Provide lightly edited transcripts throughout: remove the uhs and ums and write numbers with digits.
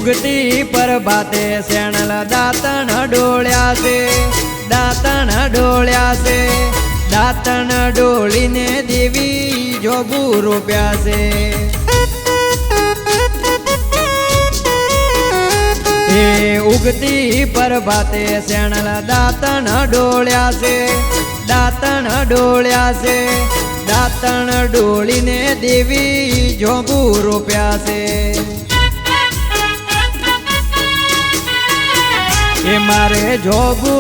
ઉગતી પ્રભાતે શેણલ દાંતણ ડોળ્યા છે, દાંતણ ડોળ્યા છે, દાંતણ ડોળીને દેવી જોબુ રોપ્યા છે. એ ઉગતી પ્રભાતે શેણલ દાંતણ ડોળ્યા છે, દાંતણ ડોળ્યા છે, દાંતણ ડોળીને દેવી જોબુ રોપ્યા છે. એ મારે જોબુ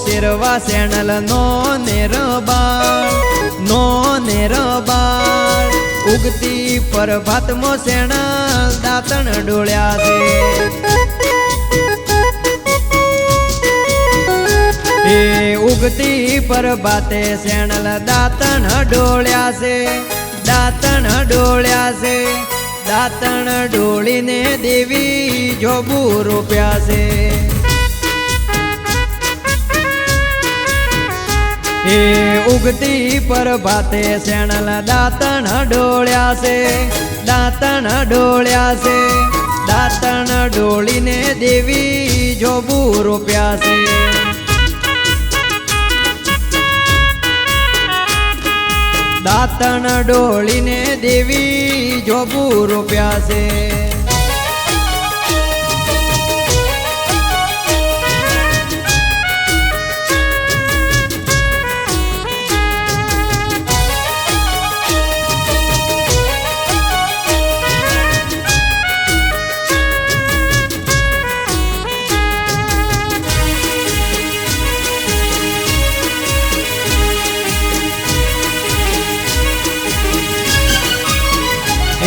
શેરવા શેણલ નો નેરબાળ, નો નેરબાળ, ઉગતી પ્રભાતમો શેણલ દાંતણ ડોળ્યા છે. એ ઉગતી પ્રભાતે શેણલ દાંતણ ડોળ્યા છે, દાંતણ ડોળ્યા છે, દાંતણ ડોળીને દેવી જોબુ રોપ્યા છે. એ ઉગતી પ્રભાતે શેણલ દાંતણ ડોળ્યા છે, દાંતણ ડોળ્યા છે, દાંતણ ડોળીને દેવી જોબુ રોપ્યા છે. દાંતણ ડોળીને દેવી જોબુ રોપ્યા છે.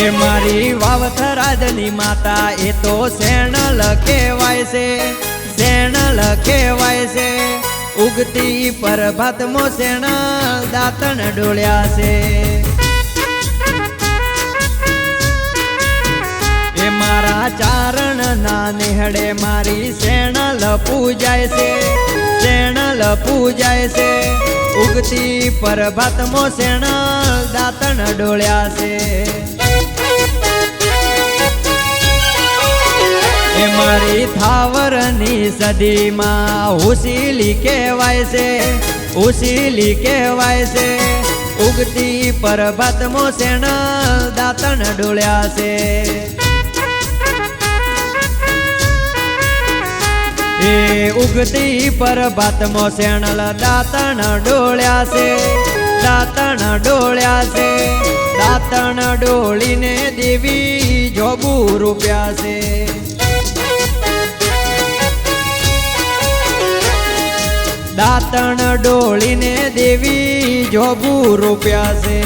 એ મારી વાવથરાજની માતા એ તો શેણલ કહેવાય છે, શેણલ કહેવાય છે, ઉગતી પ્રભાતમો શેણલ દાંતણ ડોળ્યા છે. એ મારા ચારણ ના નેહડે મારી શેણલ પૂજાય છે, શેણલ પૂજાય છે, ઉગતી પ્રભાતમો શેણલ દાંતણ ડોળ્યા છે. એ મારી થાવરની સદીમાં હુસીલી કહેવાય છે, હુસીલી કહેવાય છે, ઉગતી પ્રભાતમો શેણલ દાંતણ ડોળ્યા છે. એ ઉગતી પ્રભાતમો શેણલ દાંતણ ડોળ્યા છે, દાંતણ ડોળ્યા છે, દાંતણ ડોળીને દેવી જોબુ રોપ્યા છે. દાંતણ ડોળીને દેવી જોબુ રોપ્યા છે.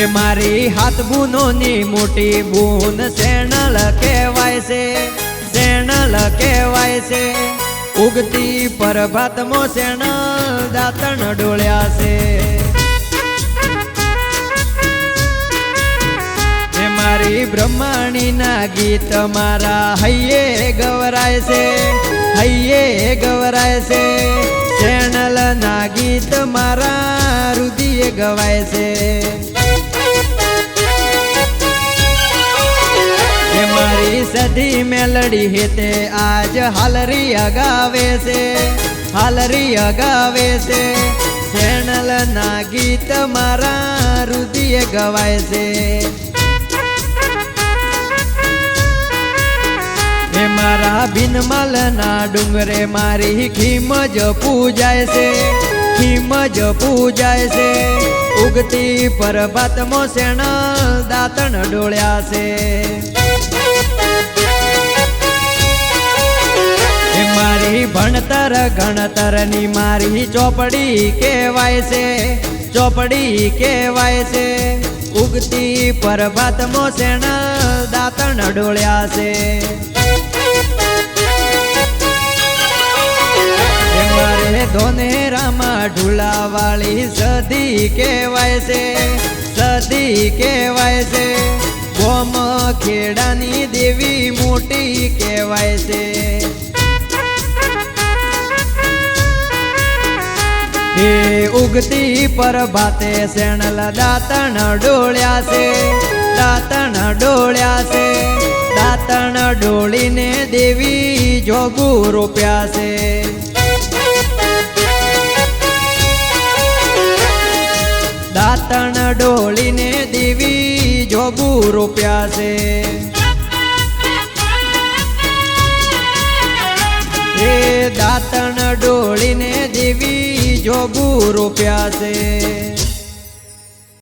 એ મારી હાથ બૂનોની મોટી બૂન શેણલ કહેવાય છે, શેણલ કહેવાય છે, ઉગતી પ્રભાતમો શેણલ દાંતણ ડોળ્યા છે. એ મારી બ્રહ્માણીના ગીત મારા હૈયે ગવરાય છે, હૈયે ગવરાય છે, શેણલ ના ગીત મારા રુધિરે ગવાય છે. મારી સધી મેલડી હેતે આજ હાલરી અગાવે છે, હાલરી અગાવે છે, શેણલ ના ગીત મારા રુધિરે ગવાય છે. એ મારા બિનમલ ના ડુંગરે મારી ખીમજ પૂજાય છે, ખીમજ પૂજાય છે, ઉગતી પ્રભાતમો શેણલ દાંતણ ડોળ્યા છે. મારી ભણતર ગણતરની મારી ચોપડી કહેવાય છે, ચોપડી કહેવાય છે, ઉગતી પ્રભાતમો શેણલ દાંતણ ડોળ્યા છે. ધોનેરામાં ઢુલાવાળી સદી કહેવાય છે, સદી કહેવાય છે. ગોમ ખેડાની દેવી મોટી કહેવાય છે. એ ઉગતી પર ભાતે શેણલ દાંતણ ડોળ્યા છે, દાંતણ ડોળ્યા છે. દાંતણ ડોળીને દેવી જોગુ રોપ્યા છે. દાંતણ ડોળીને દેવી જોગુ રોપ્યા છે. એ દાંતણ ડોળીને દેવી જોગુ રોપ્યા છે.